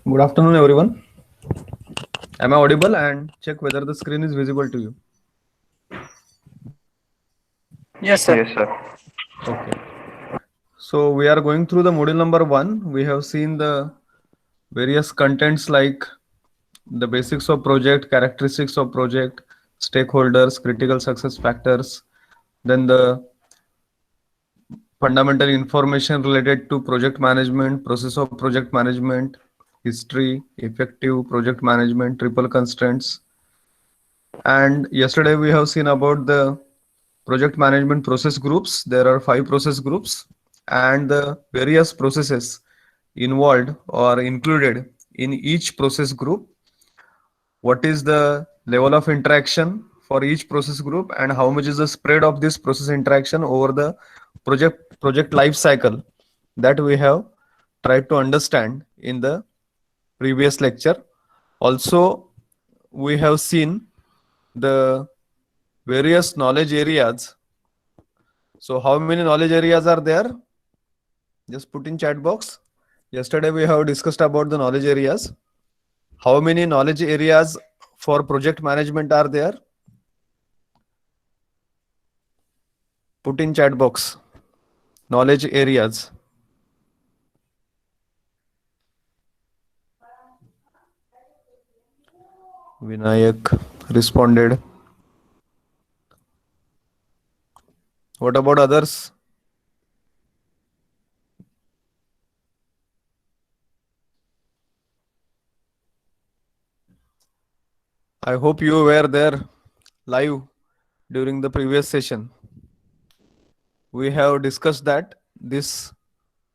Good afternoon, everyone. Am I audible? And check whether the screen is visible to you. Yes, sir. Yes, sir. Okay. So we are going through the module number 1. We have seen the various contents like the basics of project, characteristics of project, stakeholders, critical success factors, then the fundamental information related to project management, process of project management, history, effective project management, triple constraints. And yesterday we have seen about the project management process groups. There are 5 process groups and the various processes involved or included in each process group. What is the level of interaction for each process group and how much is the spread of this process interaction over the project life cycle that we have tried to understand in the previous lecture. Also, we have seen the various knowledge areas. So how many knowledge areas are there? Just put in chat box. Yesterday we have discussed about the knowledge areas. How many knowledge areas for project management are there? Put in chat box. Knowledge areas. Vinayak responded. What about others? I hope you were there live during the previous session. We have discussed that this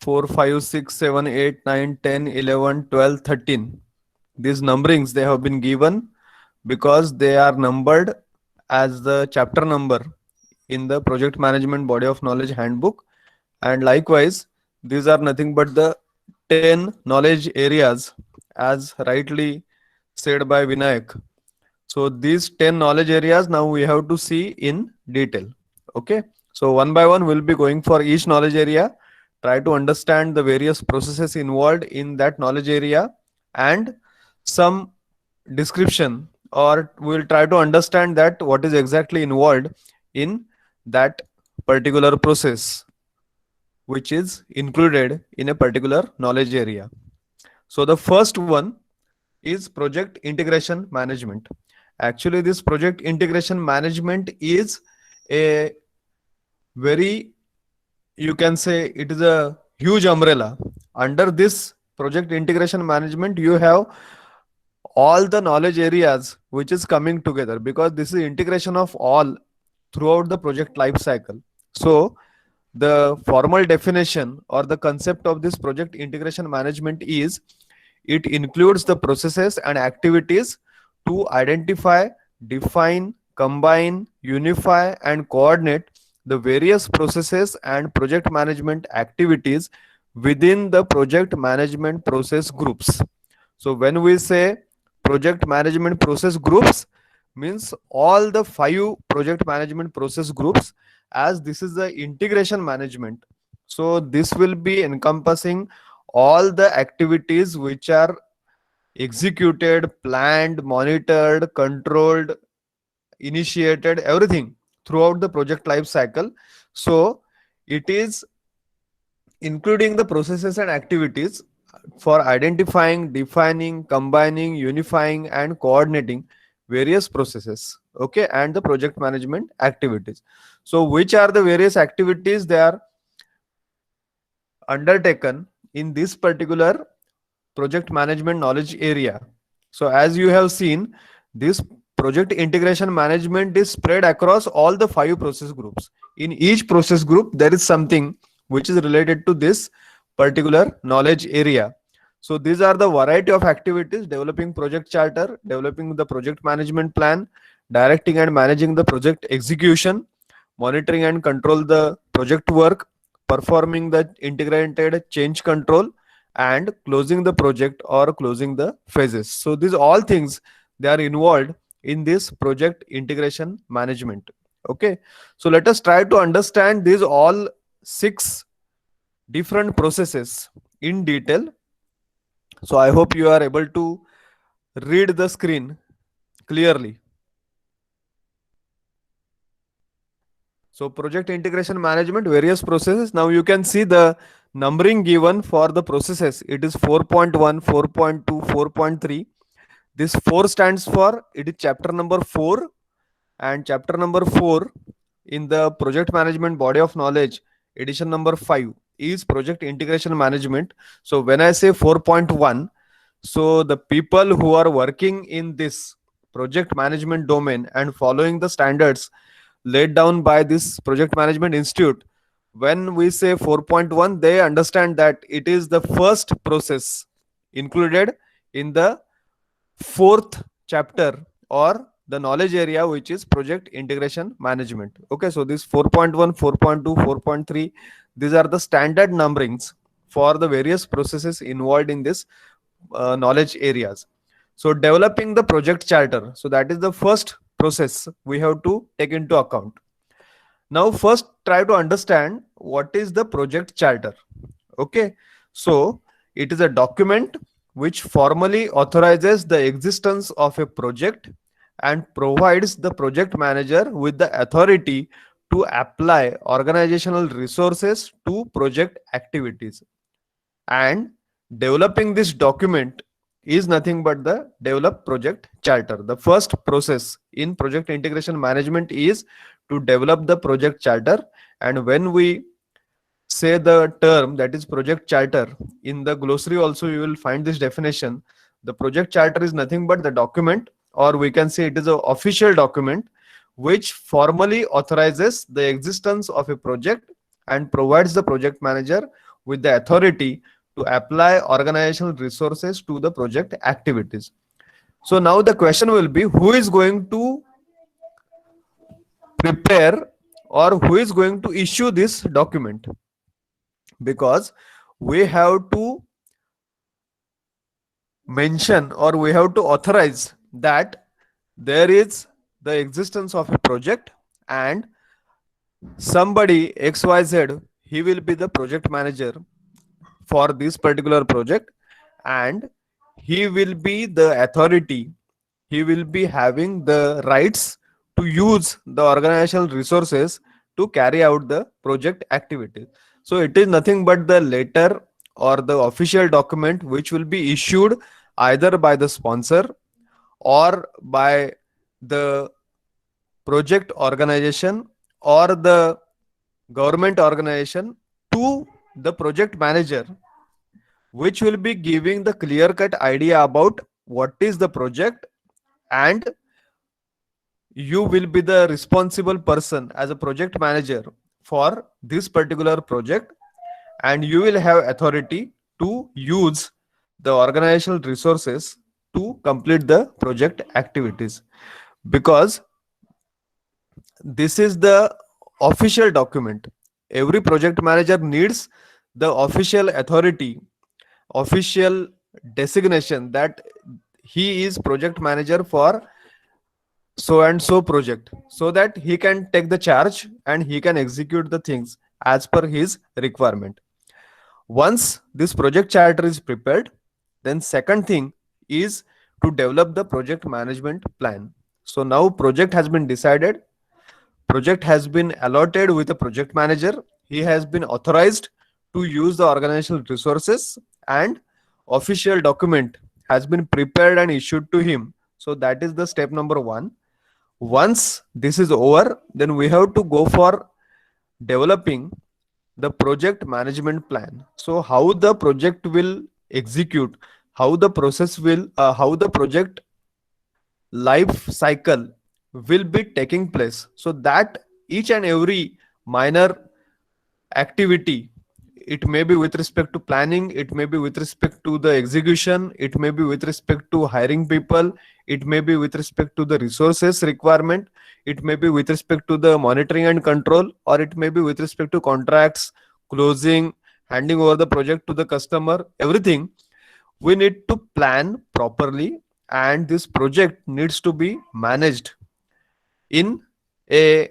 4, 5, 6, 7, 8, 9, 10, 11, 12, 13. These numberings they have been given because they are numbered as the chapter number in the project management body of knowledge handbook, and likewise these are nothing but the 10 knowledge areas as rightly said by Vinayak. So these 10 knowledge areas now we have to see in detail. Okay, so one by one we'll be going for each knowledge area, try to understand the various processes involved in that knowledge area and some description, or we'll try to understand that what is exactly involved in that particular process which is included in a particular knowledge area. So the first one is project integration management. Actually, this project integration management is a very, you can say it is a huge umbrella. Under this project integration management, you have all the knowledge areas which is coming together, because this is integration of all throughout the project life cycle. So the formal definition or the concept of this project integration management is it includes the processes and activities to identify, define, combine, unify, and coordinate the various processes and project management activities within the project management process groups. So when we say project management process groups, means all the 5 project management process groups, as this is the integration management. So this will be encompassing all the activities which are executed, planned, monitored, controlled, initiated, everything throughout the project life cycle. So it is including the processes and activities for identifying, defining, combining, unifying, and coordinating various processes, okay, and the project management activities. So which are the various activities they are undertaken in this particular project management knowledge area? So as you have seen, this project integration management is spread across all the 5 process groups. In each process group there is something which is related to this particular knowledge area. So these are the variety of activities: developing project charter, developing the project management plan, directing and managing the project execution, monitoring and control the project work, performing the integrated change control, and closing the project or closing the phases. So these all things they are involved in this project integration management. Okay, so let us try to understand these all 6 different processes in detail. So I hope you are able to read the screen clearly. So project integration management, various processes. Now you can see the numbering given for the processes. It is 4.1, 4.2, 4.3. This 4 stands for, it is chapter number 4, and chapter number 4 in the project management body of knowledge, edition number 5, is project integration management. So when I say 4.1, so the people who are working in this project management domain and following the standards laid down by this project management institute, when we say 4.1, they understand that it is the first process included in the fourth chapter or the knowledge area, which is project integration management. Okay, so this 4.1, 4.2, 4.3, these are the standard numberings for the various processes involved in this knowledge areas. So developing the project charter, so that is the first process we have to take into account. Now first try to understand what is the project charter. Okay, so it is a document which formally authorizes the existence of a project and provides the project manager with the authority to apply organizational resources to project activities. And developing this document is nothing but the develop project charter. The first process in project integration management is to develop the project charter. And when we say the term, that is project charter, in the glossary also you will find this definition. The project charter is nothing but the document, or we can say it is an official document which formally authorizes the existence of a project and provides the project manager with the authority to apply organizational resources to the project activities. So now the question will be, who is going to prepare or who is going to issue this document? Because we have to mention or we have to authorize that there is the existence of a project, and somebody XYZ, he will be the project manager for this particular project, and he will be the authority, he will be having the rights to use the organizational resources to carry out the project activity. So it is nothing but the letter or the official document which will be issued either by the sponsor or by the project organization or the government organization to the project manager, which will be giving the clear cut idea about what is the project, and you will be the responsible person as a project manager for this particular project, and you will have authority to use the organizational resources to complete the project activities. Because this is the official document, every project manager needs the official authority, official designation that he is project manager for so and so project, so that he can take the charge and he can execute the things as per his requirement. Once this project charter is prepared, then second thing is to develop the project management plan. So now project has been decided, project has been allotted with a project manager, he has been authorized to use the organizational resources, and official document has been prepared and issued to him. So that is the step number 1. Once this is over, then we have to go for developing the project management plan. So how the project will execute, how the process will how the project life cycle will be taking place, so that each and every minor activity, it may be with respect to planning, it may be with respect to the execution, it may be with respect to hiring people, it may be with respect to the resources requirement, it may be with respect to the monitoring and control, or it may be with respect to contracts, closing, handing over the project to the customer, everything we need to plan properly, and this project needs to be managed in a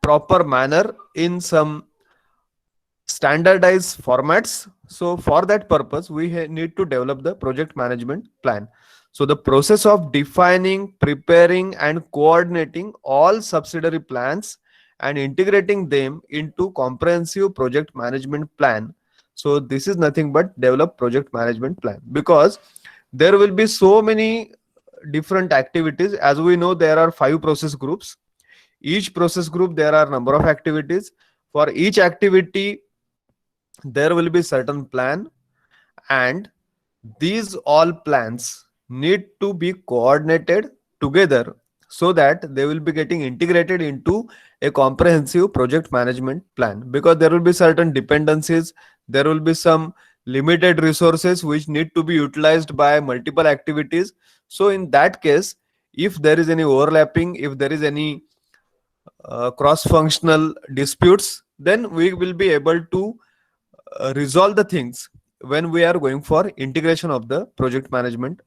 proper manner, in some standardized formats. So for that purpose, we need to develop the project management plan. So the process of defining, preparing, and coordinating all subsidiary plans and integrating them into comprehensive project management plan. So this is nothing but develop project management plan, because there will be so many different activities. As we know, there are 5 process groups. Each process group, there are number of activities. For each activity, there will be certain plan, and these all plans need to be coordinated together, so that they will be getting integrated into a comprehensive project management plan, because there will be certain dependencies, there will be some limited resources which need to be utilized by multiple activities. So in that case, if there is any overlapping, if there is any cross functional disputes, then we will be able to resolve the things when we are going for integration of the project management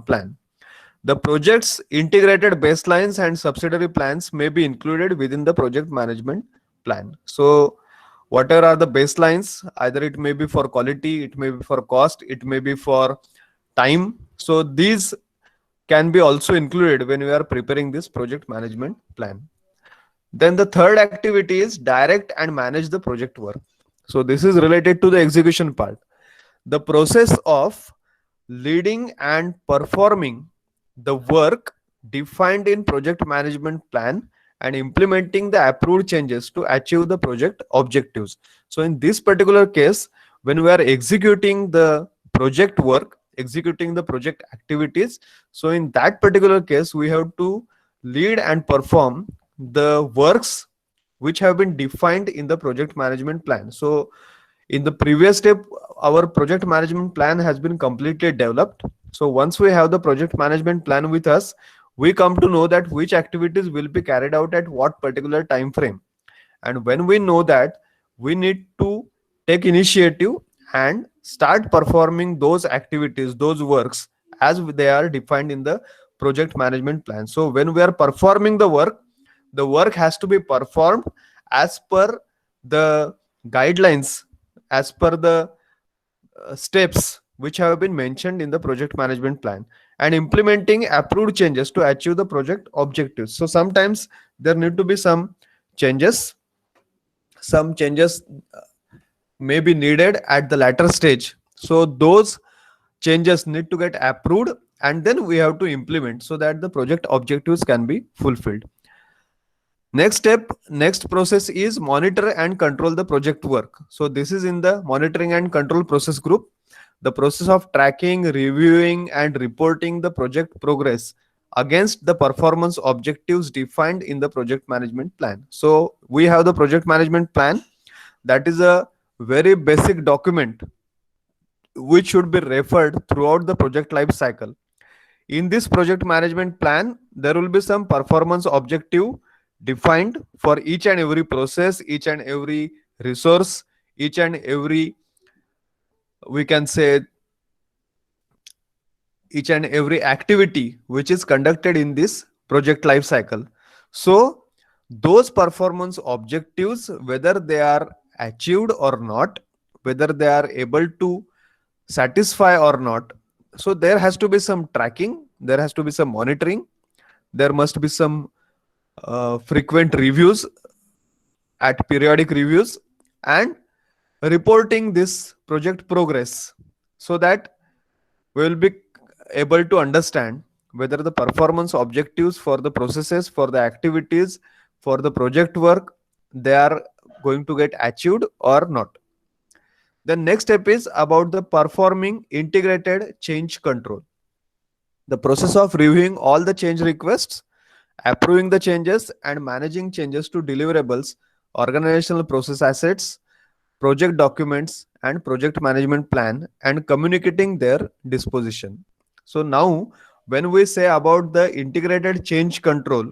plan. The project's integrated baselines and subsidiary plans may be included within the project management plan. So whatever are the baselines, either it may be for quality, it may be for cost, it may be for time, so these can be also included when we are preparing this project management plan. Then the third activity is direct and manage the project work. So this is related to the execution part. The process of leading and performing the work defined in project management plan and implementing the approved changes to achieve the project objectives. So in this particular case, when we are executing the project work, executing the project activities, so in that particular case, we have to lead and perform the works which have been defined in the project management plan. So in the previous step, our project management plan has been completely developed. So once we have the project management plan with us, we come to know that which activities will be carried out at what particular time frame. And when we know that, we need to take initiative and start performing those activities, those works, as they are defined in the project management plan. So when we are performing the work has to be performed as per the guidelines, as per the steps which have been mentioned in the project management plan, and implementing approved changes to achieve the project objectives. So sometimes there need to be changes some changes may be needed at the latter stage. So those changes need to get approved, and then we have to implement, so that the project objectives can be fulfilled. Next process is monitor and control the project work. So this is in the monitoring and control process group. The process of tracking, reviewing, and reporting the project progress against the performance objectives defined in the project management plan. So we have the project management plan. That is a very basic document which should be referred throughout the project life cycle. In this project management plan, there will be some performance objective defined for each and every process, each and every resource, each and every, we can say, each and every activity which is conducted in this project life cycle. So those performance objectives, whether they are achieved or not, whether they are able to satisfy or not, so there has to be some tracking, there has to be some monitoring, there must be some frequent reviews, at periodic reviews, and reporting this project progress, so that we will be able to understand whether the performance objectives for the processes, for the activities, for the project work, they are going to get achieved or not. The next step is about the performing integrated change control. The process of reviewing all the change requests, approving the changes, and managing changes to deliverables, organizational process assets, project documents, and project management plan, and communicating their disposition. So now, when we say about the integrated change control,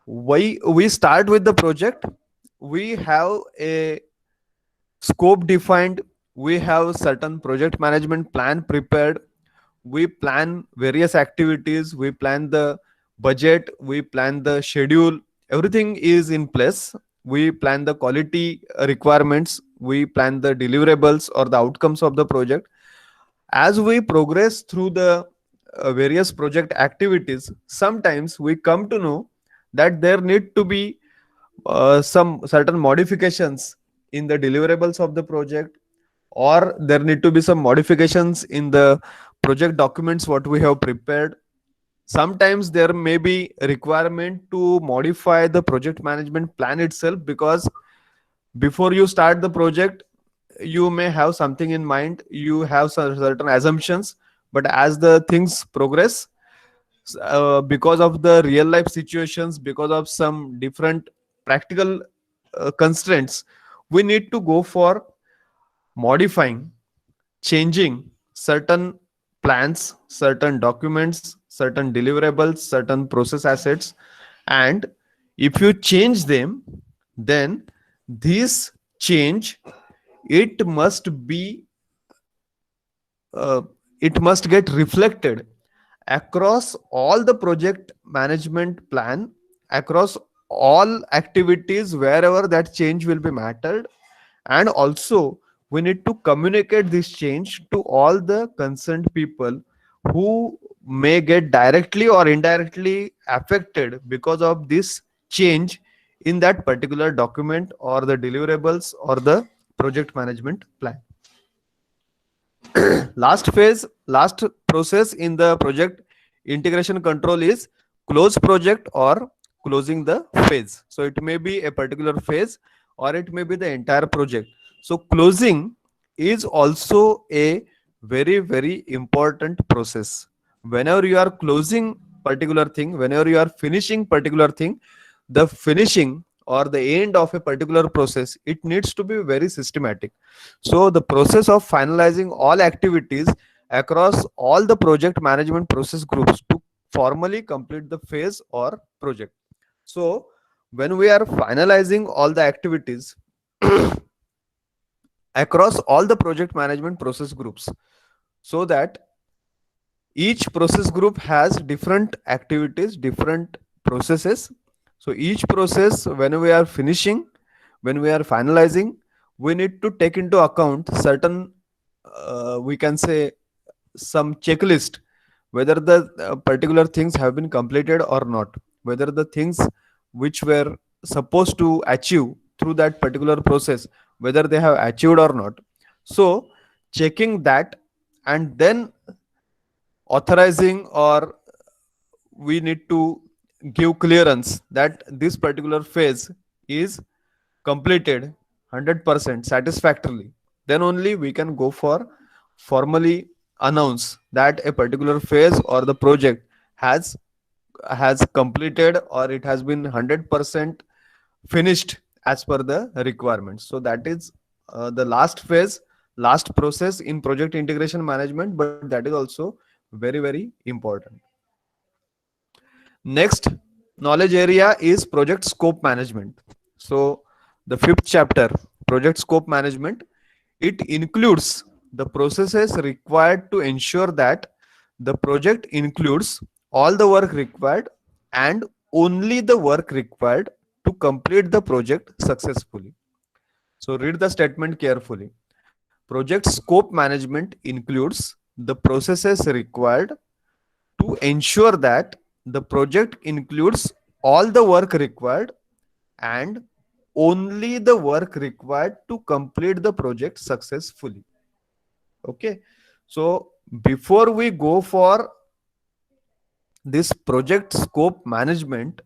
why we start with the project, we have a scope defined, we have certain project management plan prepared, we plan various activities, we plan the budget, we plan the schedule, everything is in place, we plan the quality requirements, we plan the deliverables or the outcomes of the project. As we progress through the various project activities, sometimes we come to know that there need to be some certain modifications in the deliverables of the project, or there need to be some modifications in the project documents what we have prepared. Sometimes there may be a requirement to modify the project management plan itself, because before you start the project you may have something in mind, you have some certain assumptions, but as the things progress, because of the real life situations, because of some different practical constraints, we need to go for modifying, changing certain plans, certain documents, certain deliverables, certain process assets. And if you change them, then this change, it must be uh, it must get reflected across all the project management plan, across all activities wherever that change will be mattered. And also we need to communicate this change to all the concerned people who may get directly or indirectly affected because of this change in that particular document or the deliverables or the project management plan. Last process in the project integration control is close project or closing the phase. So it may be a particular phase or it may be the entire project. So closing is also a very important process. Whenever you are closing particular thing, whenever you are finishing particular thing, the finishing or the end of a particular process, it needs to be very systematic. So the process of finalizing all activities across all the project management process groups to formally complete the phase or project. So when we are finalizing all the activities across all the project management process groups, so that each process group has different activities, different processes. So each process, when we are finishing, when we are finalizing, we need to take into account certain, we can say, some checklist, whether the particular things have been completed or not, whether the things which were supposed to achieve through that particular process, whether they have achieved or not. So checking that, and then authorizing, or we need to give clearance that this particular phase is completed 100% satisfactorily, then only we can go for formally announce that a particular phase or the project has completed, or it has been 100% finished as per the requirements. So that is the last phase, last process in project integration management, but that is also very important. Next knowledge area is project scope management. So the fifth chapter, project scope management, it includes the processes required to ensure that the project includes all the work required and only the work required to complete the project successfully. So read the statement carefully. Project scope management includes the processes required to ensure that the project includes all the work required and only the work required to complete the project successfully. Okay. So before we go for this project scope management,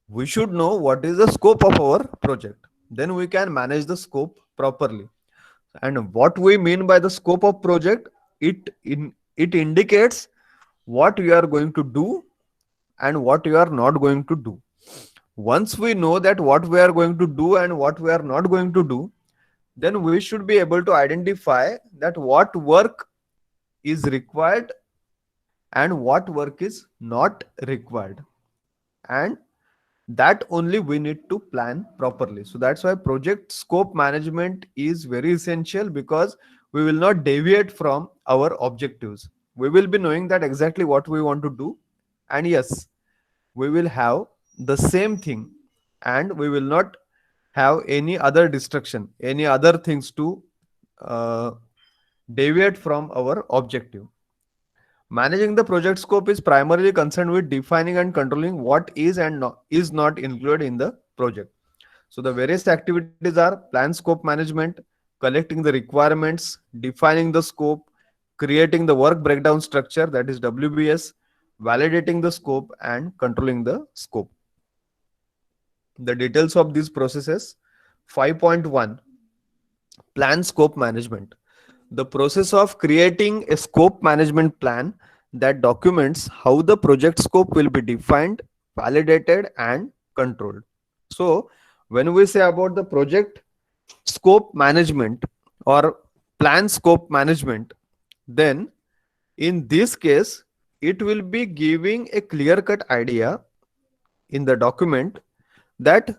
we should know what is the scope of our project. Then we can manage the scope properly. And what we mean by the scope of project, it indicates what you are going to do and what you are not going to do. Once we know that what we are going to do and what we are not going to do, then we should be able to identify that what work is required and what work is not required, and that only we need to plan properly. So that's why project scope management is very essential, because we will not deviate from our objectives. We will be knowing that exactly what we want to do, and yes, we will have the same thing, and we will not have any other distraction, any other things to uh, deviate from our objective. Managing the project scope is primarily concerned with defining and controlling what is and is not included in the project. So the various activities are plan scope management, collecting the requirements, defining the scope, creating the work breakdown structure, that is WBS, validating the scope, and controlling the scope. The details of these processes. 5.1, plan scope management. The process of creating a scope management plan that documents how the project scope will be defined, validated, and controlled. So, when we say about the project scope management or plan scope management, then in this case, it will be giving a clear cut idea in the document that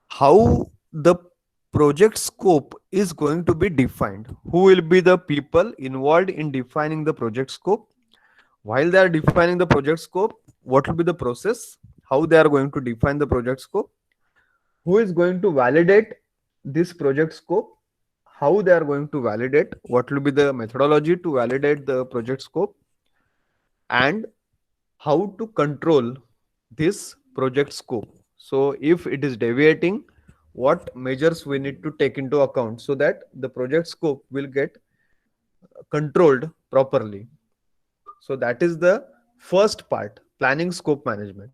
how the project scope is going to be defined, who will be the people involved in defining the project scope, while they are defining the project scope, what will be the process, how they are going to define the project scope, who is going to validate this project scope, how they are going to validate, what will be the methodology to validate the project scope, and how to control this project scope. So if it is deviating, what measures we need to take into account so that the project scope will get controlled properly. So that is the first part, planning scope management.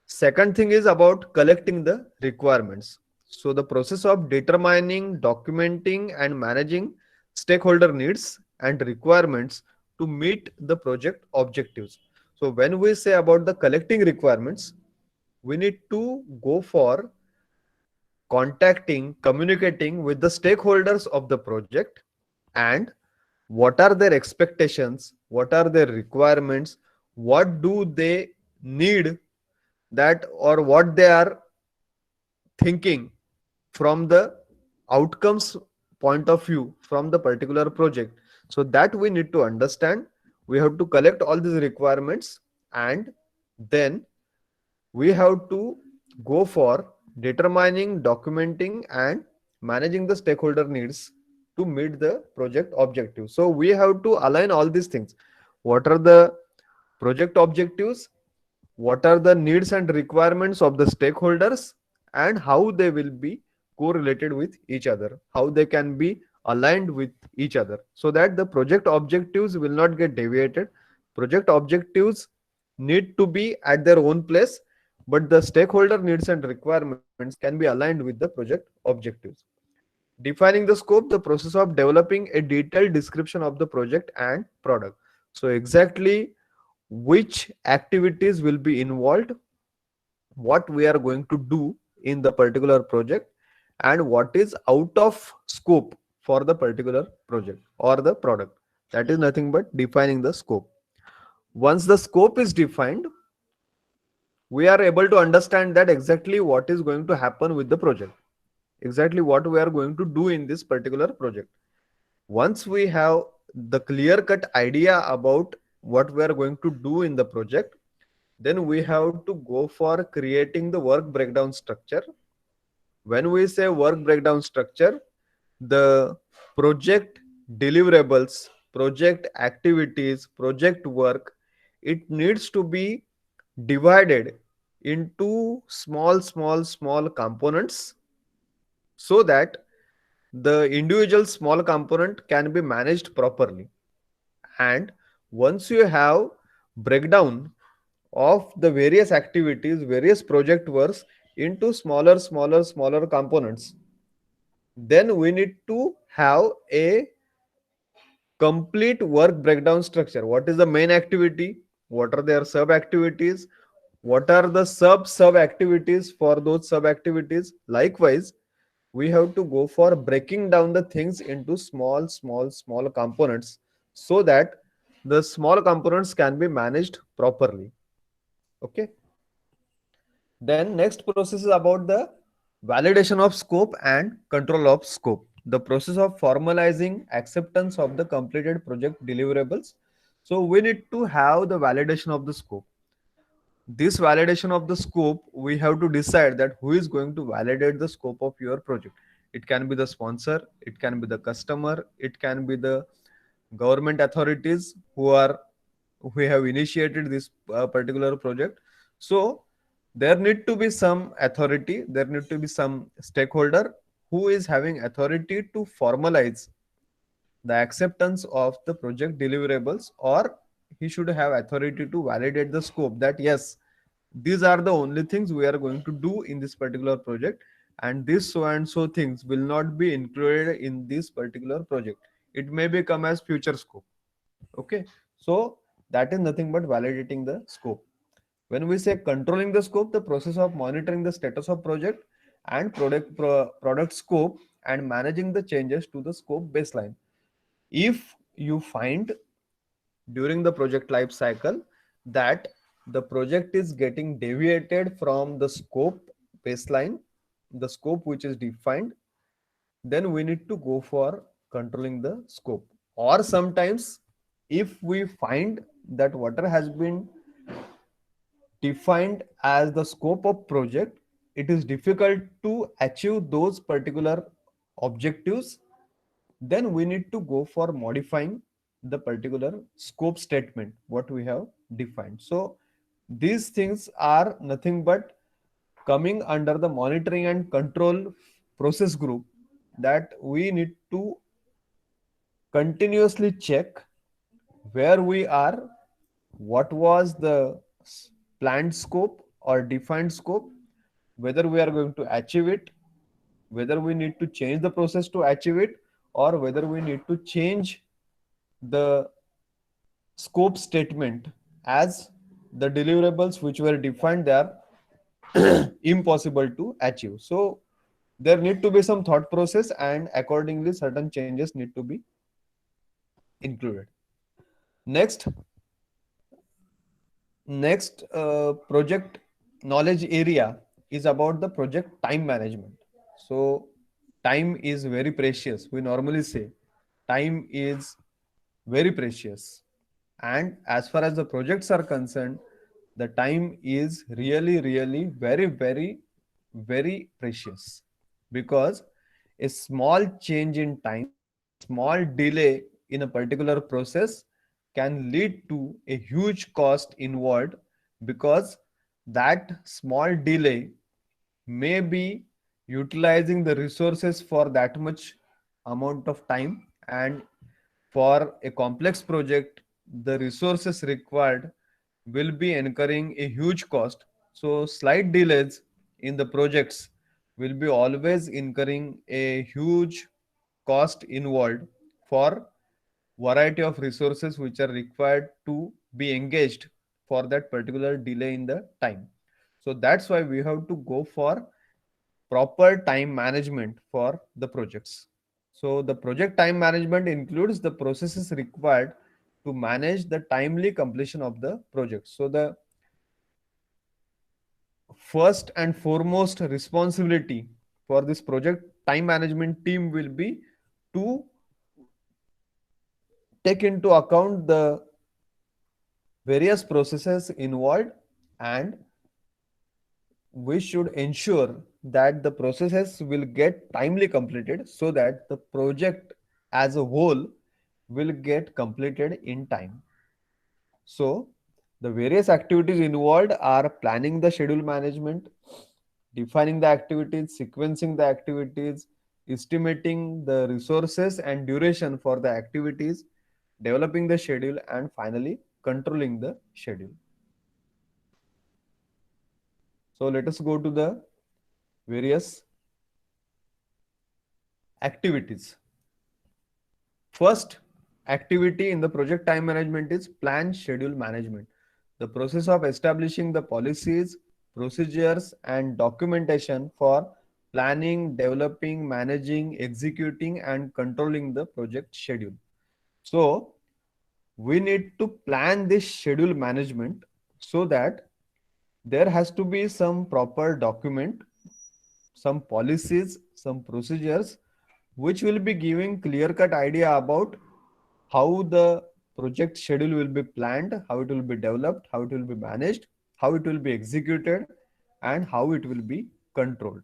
Second thing is about collecting the requirements. So the process of determining, documenting, and managing stakeholder needs and requirements to meet the project objectives. So when we say about the collecting requirements, we need to go for contacting, communicating with the stakeholders of the project, and what are their expectations, what are their requirements, what do they need, that or what they are thinking from the outcomes point of view from the particular project. So that we need to understand, we have to collect all these requirements, and then we have to go for determining, documenting, and managing the stakeholder needs to meet the project objective. So we have to align all these things. What are the project objectives, what are the needs and requirements of the stakeholders, and how they will be correlated with each other, how they can be aligned with each other, so that the project objectives will not get deviated. Project objectives need to be at their own place, but the stakeholder needs and requirements can be aligned with the project objectives. Defining the scope, the process of developing a detailed description of the project and product. So exactly which activities will be involved, what we are going to do in the particular project, and what is out of scope for the particular project or the product. That is nothing but defining the scope. Once the scope is defined, we are able to understand that exactly what is going to happen with the project, exactly what we are going to do in this particular project. Once we have the clear cut idea about what we are going to do in the project, then we have to go for creating the work breakdown structure. When we say work breakdown structure, the project deliverables, project activities, project work, it needs to be divided into small components, so that the individual small component can be managed properly. And once you have breakdown of the various activities, various project works into smaller components, then we need to have a complete work breakdown structure. What is the main activity, what are their sub activities, what are the sub activities for those sub activities. Likewise, we have to go for breaking down the things into small components, so that the small components can be managed properly. Okay. Then next process is about the validation of scope and control of scope. The process of formalizing acceptance of the completed project deliverables. So we need to have the validation of the scope. this validation of the scope, we have to decide that who is going to validate the scope of your project. It can be the sponsor, it can be the customer, it can be the government authorities who have initiated this particular project. So there need to be some authority, there need to be some stakeholder who is having authority to formalize the acceptance of the project deliverables, or he should have authority to validate the scope, that yes, these are the only things we are going to do in this particular project, and this so and so things will not be included in this particular project. It may become as future scope. Okay, so that is nothing but validating the scope. When we say controlling the scope, the process of monitoring the status of project and product scope and managing the changes to the scope baseline. If you find during the project life cycle that the project is getting deviated from the scope baseline, the scope which is defined, then we need to go for controlling the scope. Or sometimes if we find that whatever has been defined as the scope of project, it is difficult to achieve those particular objectives, then we need to go for modifying the particular scope statement what we have defined. So these things are nothing but coming under the monitoring and control process group, that we need to continuously check where we are, what was the planned scope or defined scope, whether we are going to achieve it, whether we need to change the process to achieve it, or whether we need to change the scope statement, as the deliverables which were defined, they are impossible to achieve. So there need to be some thought process, and accordingly certain changes need to be included. Next project knowledge area is about the project time management. So time is very precious, we normally say time is very precious, and as far as the projects are concerned, the time is really very precious, because a small change in time, small delay in a particular process can lead to a huge cost involved, because that small delay may be utilizing the resources for that much amount of time, and for a complex project the resources required will be incurring a huge cost. So slight delays in the projects will be always incurring a huge cost involved for variety of resources which are required to be engaged for that particular delay in the time. So that's why we have to go for proper time management for the projects. So the project time management includes the processes required to manage the timely completion of the project. So the first and foremost responsibility for this project time management team will be to take into account the various processes involved, and we should ensure that the processes will get timely completed, so that the project as a whole will get completed in time. So the various activities involved are planning the schedule management, defining the activities, sequencing the activities, estimating the resources and duration for the activities, developing the schedule, and finally controlling the schedule. So let us go to the various activities. First activity in the project time management is plan schedule management. The process of establishing the policies, procedures, and documentation for planning, developing, managing, executing, and controlling the project schedule. So we need to plan this schedule management, so that there has to be some proper document, some policies, some procedures which will be giving clear cut idea about how the project schedule will be planned, how it will be developed, how it will be managed, how it will be executed, and how it will be controlled.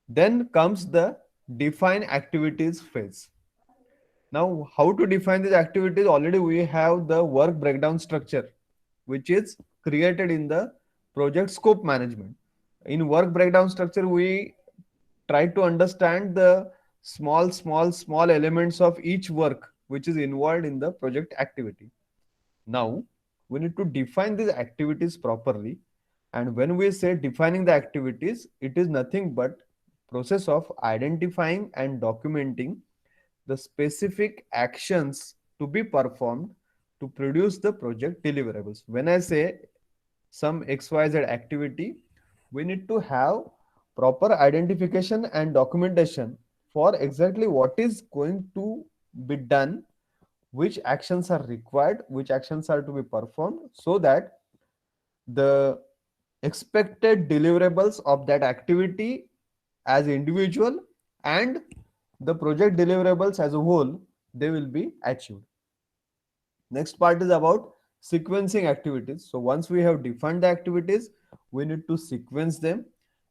Then comes the define activities phase. Now, how to define these activities? Already we have the work breakdown structure, which is created in the project scope management. In work breakdown structure, we try to understand the small elements of each work which is involved in the project activity. Now, we need to define these activities properly. And when we say defining the activities, it is nothing but process of identifying and documenting the specific actions to be performed to produce the project deliverables. When I say some XYZ activity, we need to have proper identification and documentation for exactly what is going to be done, which actions are required, which actions are to be performed, so that the expected deliverables of that activity as individual and the project deliverables as a whole, they will be achieved. Next part is about sequencing activities. So once we have defined the activities, we need to sequence them.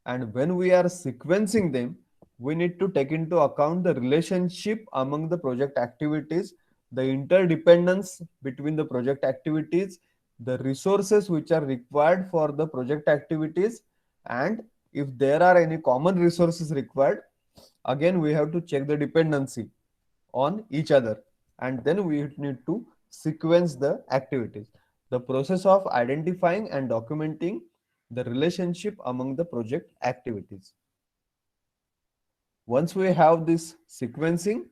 And when we are sequencing them, we need to take into account the relationship among the project activities, the interdependence between the project activities, the resources which are required for the project activities, and if there are any common resources required, again we have to check the dependency on each other, and then we need to sequence the activities. The process of identifying and documenting the relationship among the project activities. Once we have this sequencing,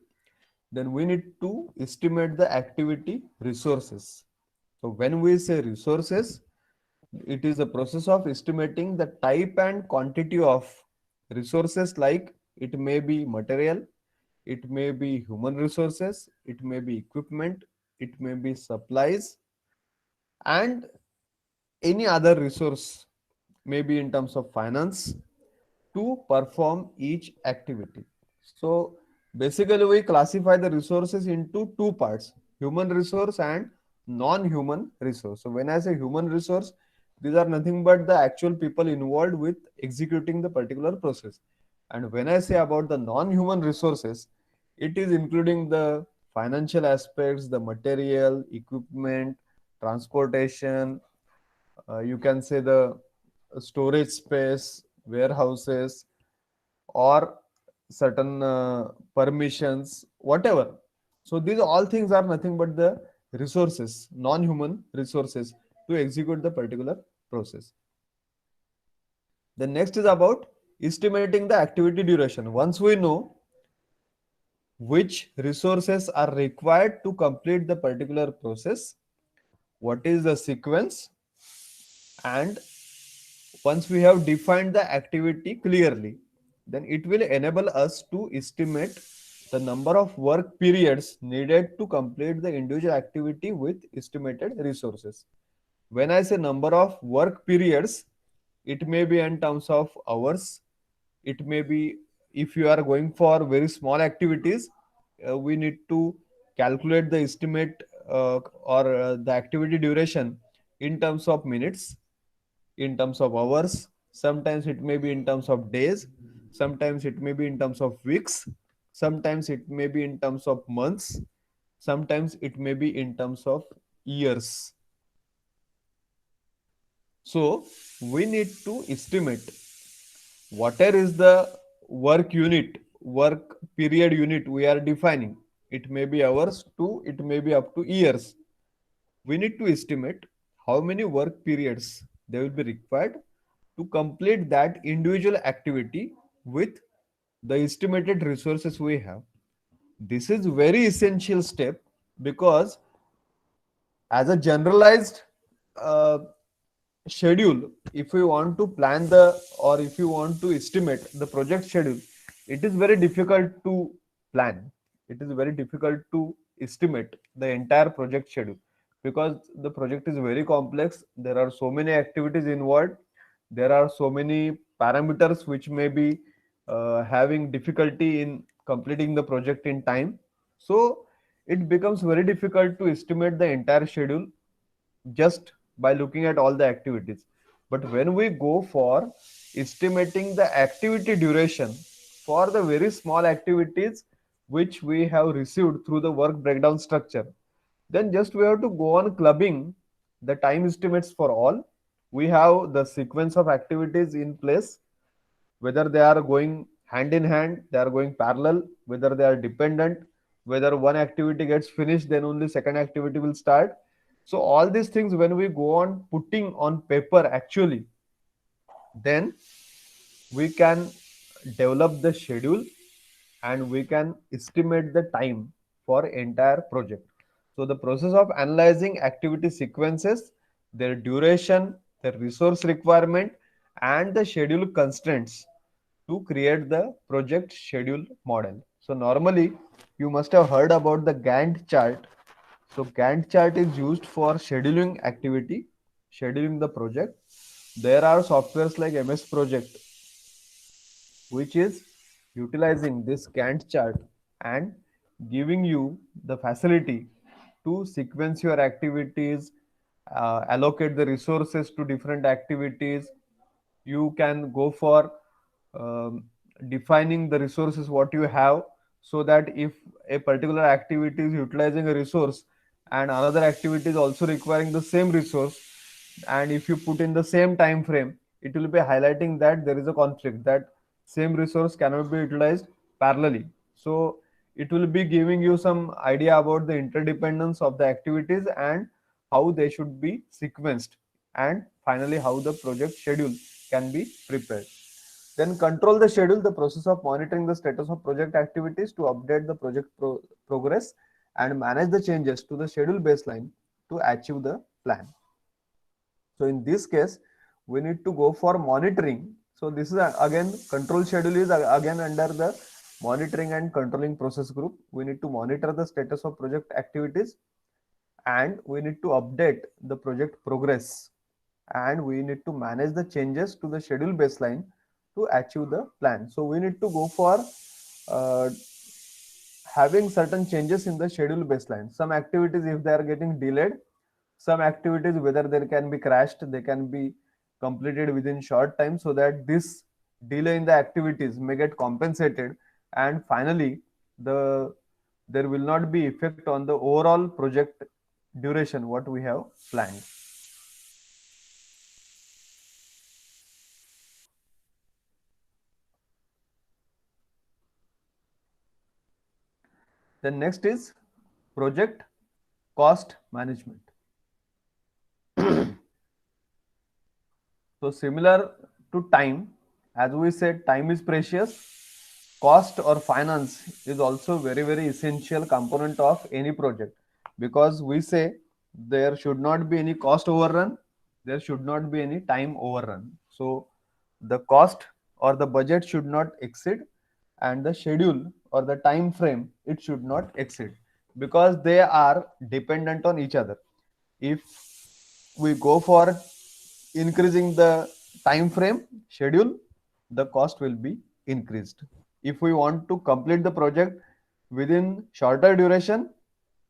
then we need to estimate the activity resources. So when we say resources, it is a process of estimating the type and quantity of resources, like it may be material, it may be human resources, it may be equipment, it may be supplies, and any other resource, maybe in terms of finance, to perform each activity. So basically we classify the resources into two parts: human resource and non-human resource. So when I say human resource, these are nothing but the actual people involved with executing the particular process. And when I say about the non-human resources, it is including the financial aspects, the material, equipment, transportation, you can say the storage space, warehouses, or certain permissions, whatever. So these all things are nothing but the resources, non-human resources, to execute the particular process. The next is about estimating the activity duration. Once we know which resources are required to complete the particular process, what is the sequence, and once we have defined the activity clearly, then it will enable us to estimate the number of work periods needed to complete the individual activity with estimated resources. When I say number of work periods, it may be in terms of hours, it may be, if you are going for very small activities, we need to calculate the estimate or the activity duration in terms of minutes, in terms of hours, sometimes it may be in terms of days, sometimes it may be in terms of weeks, sometimes it may be in terms of months, sometimes it may be in terms of years. So we need to estimate whatever is the work unit, work period unit we are defining. It may be hours to, it may be up to years. We need to estimate how many work periods they will be required to complete that individual activity with the estimated resources we have. This is very essential step, because as a generalized uh, schedule, if we want to plan the, or if you want to estimate the project schedule, it is very difficult to plan, it is very difficult to estimate the entire project schedule, because the project is very complex, there are so many activities involved, there are so many parameters which may be having difficulty in completing the project in time. So it becomes very difficult to estimate the entire schedule just by looking at all the activities. But when we go for estimating the activity duration for the very small activities which we have received through the work breakdown structure, then just we have to go on clubbing the time estimates for all. We have the sequence of activities in place, whether they are going hand in hand, they are going parallel, whether they are dependent, whether one activity gets finished, then only second activity will start. So all these things, when we go on putting on paper actually, then we can develop the schedule and we can estimate the time for entire project. So the process of analyzing activity sequences, their duration, their resource requirement, and the schedule constraints to create the project schedule model. So normally you must have heard about the Gantt chart. So Gantt chart is used for scheduling activity, scheduling the project. There are softwares like MS Project which is utilizing this Gantt chart and giving you the facility to sequence your activities, allocate the resources to different activities. You can go for um, defining the resources what you have, so that if a particular activity is utilizing a resource and another activity is also requiring the same resource, and if you put in the same time frame, it will be highlighting that there is a conflict, that same resource cannot be utilized parallelly. So it will be giving you some idea about the interdependence of the activities and how they should be sequenced, and finally how the project schedule can be prepared. Then control the schedule, the process of monitoring the status of project activities to update the project progress and manage the changes to the schedule baseline to achieve the plan. So in this case, we need to go for monitoring. So this is again, control schedule is again under the monitoring and controlling process group. We need to monitor the status of project activities and we need to update the project progress and we need to manage the changes to the schedule baseline to achieve the plan. So we need to go for uh, having certain changes in the schedule baseline. Some activities, if they are getting delayed, some activities, whether they can be crashed, they can be completed within short time, so that this delay in the activities may get compensated, and finally the there will not be effect on the overall project duration what we have planned. Then next is project cost management. So similar to time, as we said, time is precious. Cost or finance is also very essential component of any project, because we say there should not be any cost overrun, there should not be any time overrun. So the cost or the budget should not exceed, and the schedule or the time frame it should not exceed, because they are dependent on each other. If we go for increasing the time frame schedule, the cost will be increased. If we want to complete the project within shorter duration,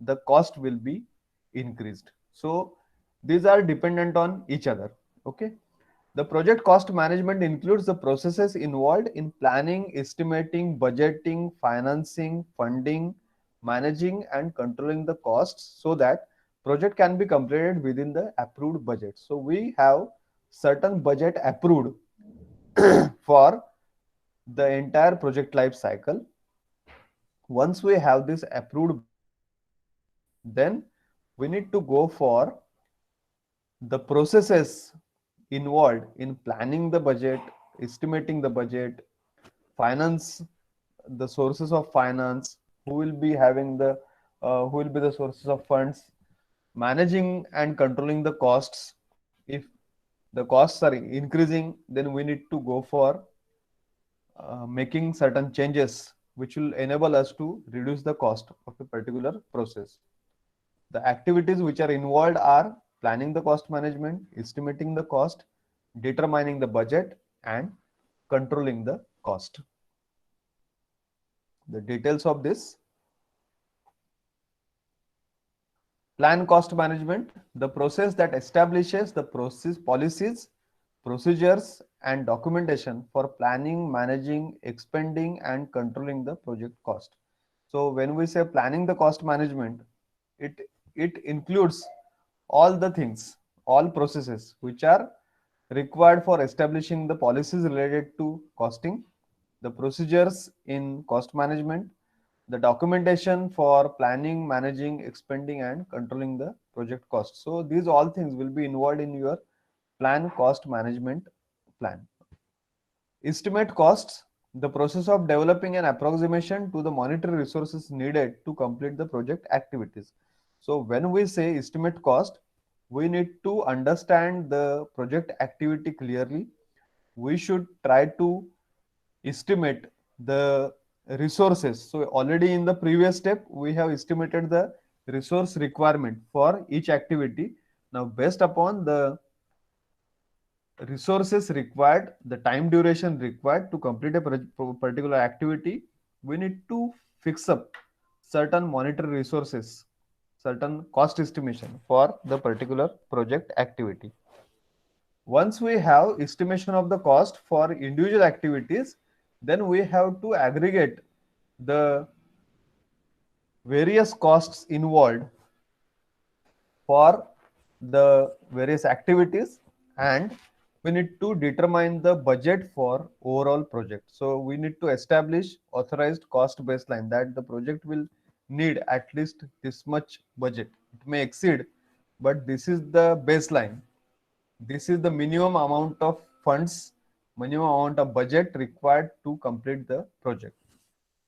the cost will be increased. So these are dependent on each other. Okay. The project cost management includes the processes involved in planning, estimating, budgeting, financing, funding, managing, and controlling the costs so that project can be completed within the approved budget. So we have certain budget approved for the entire project life cycle. Once we have this approved budget, then we need to go for the processes involved in planning the budget, estimating the budget, finance, the sources of finance, who will be having the who will be the sources of funds, managing and controlling the costs. If the costs are increasing, then we need to go for making certain changes which will enable us to reduce the cost of a particular process. The activities which are involved are planning the cost management, estimating the cost, determining the budget, and controlling the cost. The details of this. Plan cost management, the process that establishes the process, policies, procedures, and documentation for planning, managing, expending, and controlling the project cost. So when we say planning the cost management, it it includes all the things, all processes which are required for establishing the policies related to costing, the procedures in cost management, the documentation for planning, managing, expending, and controlling the project cost. So these all things will be involved in your plan cost management plan. Estimate costs, the process of developing an approximation to the monetary resources needed to complete the project activities. So when we say estimate cost, we need to understand the project activity clearly. We should try to estimate the resources. So already in the previous step, we have estimated the resource requirement for each activity. Now, based upon the resources required, the time duration required to complete a particular activity, we need to fix up certain monetary resources, certain cost estimation for the particular project activity. Once we have estimation of the cost for individual activities, then we have to aggregate the various costs involved for the various activities, and we need to determine the budget for overall project. So we need to establish authorized cost baseline that the project will need at least this much budget. It may exceed, but this is the baseline. This is the minimum amount of funds, minimum amount of budget required to complete the project.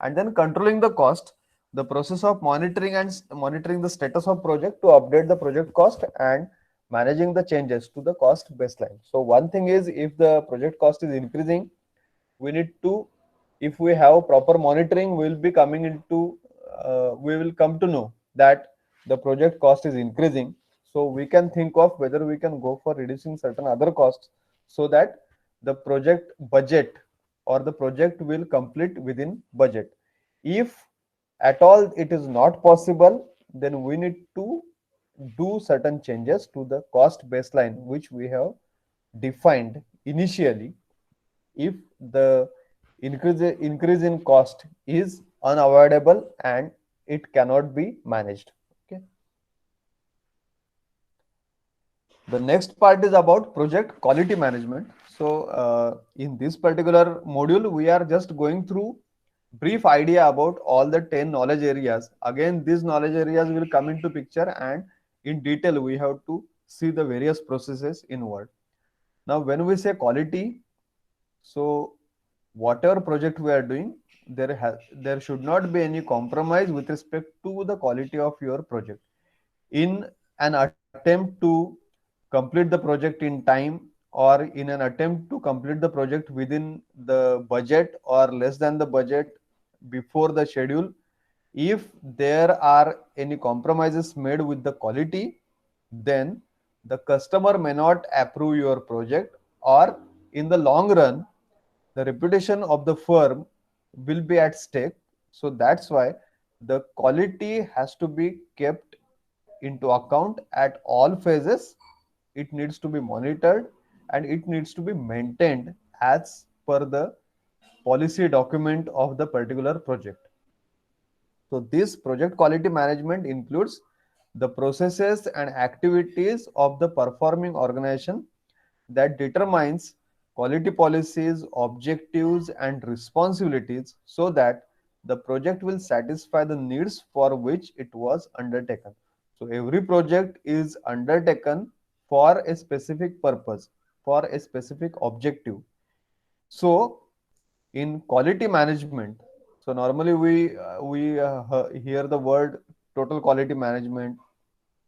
And then controlling the cost, the process of monitoring the status of project to update the project cost and managing the changes to the cost baseline. So one thing is, if the project cost is increasing, we need to, if we have proper monitoring, we will come to know that the project cost is increasing. So we can think of whether we can go for reducing certain other costs, so that the project budget or the project will complete within budget. If at all it is not possible, then we need to do certain changes to the cost baseline which we have defined initially, if the increase in cost is unavoidable and it cannot be managed. Okay. The next part is about project quality management. So in this particular module, we are just going through brief idea about all the 10 knowledge areas. Again, these knowledge areas will come into picture, and in detail we have to see the various processes involved. Now when we say quality, so whatever project we are doing, there should not be any compromise with respect to the quality of your project. In an attempt to complete the project in time, or in an attempt to complete the project within the budget or less than the budget before the schedule, if there are any compromises made with the quality, then the customer may not approve your project, or in the long run the reputation of the firm will be at stake. So that's why the quality has to be kept into account at all phases. It needs to be monitored and it needs to be maintained as per the policy document of the particular project. So this project quality management includes the processes and activities of the performing organization that determines quality policies, objectives, and responsibilities, so that the project will satisfy the needs for which it was undertaken. So every project is undertaken for a specific purpose, for a specific objective. So in quality management, so normally we hear the word total quality management,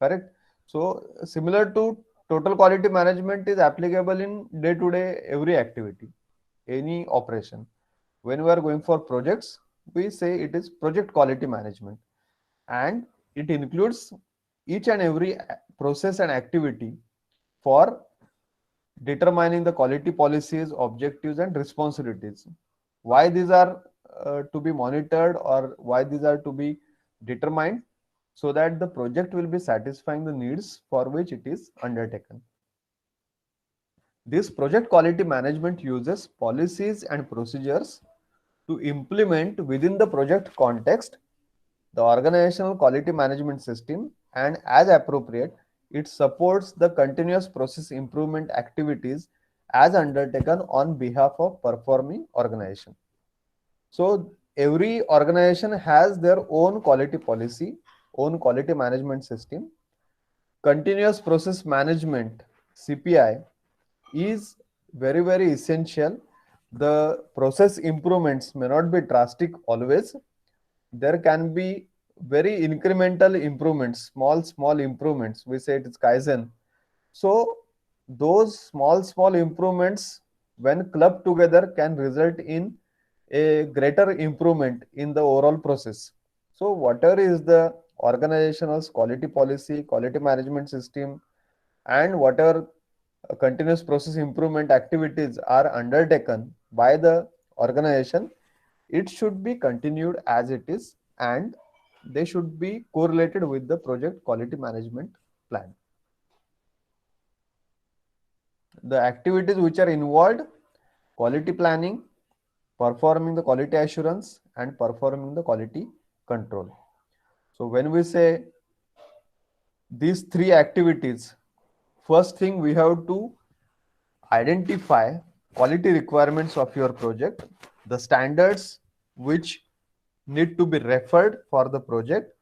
correct? So similar to total quality management is applicable in day to day every activity, any operation. When we are going for projects, we say it is project quality management, and it includes each and every process and activity for determining the quality policies, objectives, and responsibilities. Why these are to be monitored, or why these are to be determined? so that the project will be satisfying the needs for which it is undertaken. This project quality management uses policies and procedures to implement within the project context the organizational quality management system, and as appropriate, it supports the continuous process improvement activities as undertaken on behalf of performing organization. So every organization has their own quality policy, own quality management system. Continuous process management, CPI, is very essential. The process improvements may not be drastic always. There can be very incremental improvements, small improvements. We say it is Kaizen. So those small improvements, when clubbed together, can result in a greater improvement in the overall process. So whatever is the organization's quality policy, quality management system, and whatever continuous process improvement activities are undertaken by the organization, it should be continued as it is, and they should be correlated with the project quality management plan. The activities which are involved: quality planning, performing the quality assurance, and performing the quality control. So when we say these three activities, first thing we have to identify quality requirements of your project, the standards which need to be referred for the project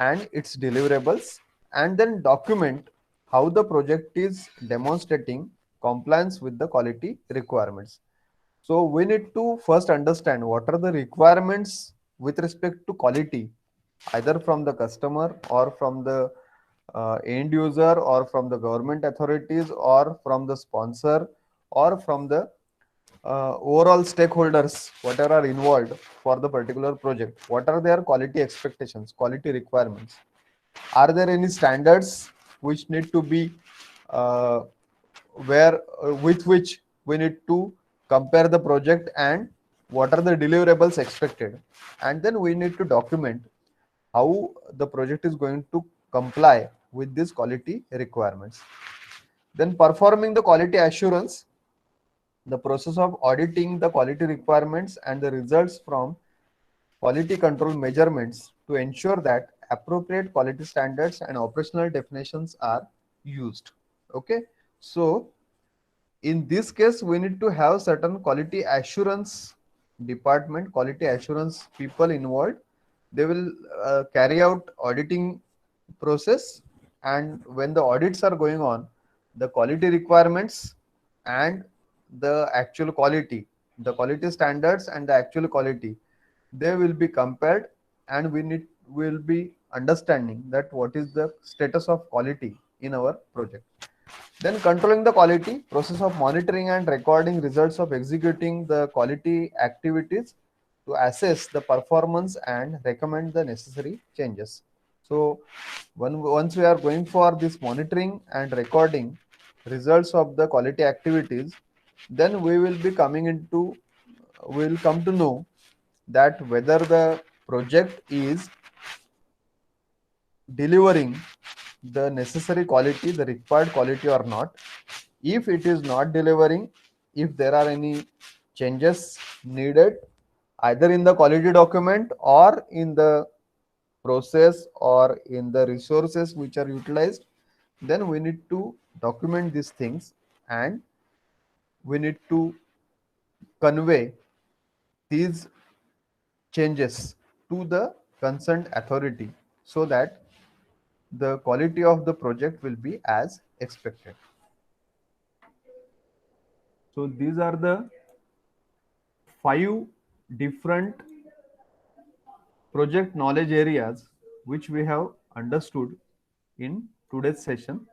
and its deliverables, and then document how the project is demonstrating compliance with the quality requirements. So we need to first understand what are the requirements with respect to quality, either from the customer or from the end user or from the government authorities or from the sponsor or from the overall stakeholders, whatever are involved for the particular project. What are their quality expectations, quality requirements? Are there any standards which need to be uh, where with which we need to compare the project, and what are the deliverables expected? And then we need to document how the project is going to comply with these quality requirements. Then performing the quality assurance, the process of auditing the quality requirements and the results from quality control measurements to ensure that appropriate quality standards and operational definitions are used. Okay, so in this case we need to have certain quality assurance department, quality assurance people involved. They will carry out auditing process, and when the audits are going on, the quality requirements and the actual quality, the quality standards and the actual quality, they will be compared, and we will be understanding that what is the status of quality in our project. Then controlling the quality, process of monitoring and recording results of executing the quality activities to assess the performance and recommend the necessary changes. So once we are going for this monitoring and recording results of the quality activities, then we will be coming into, we will come to know that whether the project is delivering the necessary quality, the required quality or not. If it is not delivering, if there are any changes needed either in the quality document or in the process or in the resources which are utilized, then we need to document these things, and we need to convey these changes to the concerned authority so that the quality of the project will be as expected. So these are the 5 different project knowledge areas which we have understood in today's session.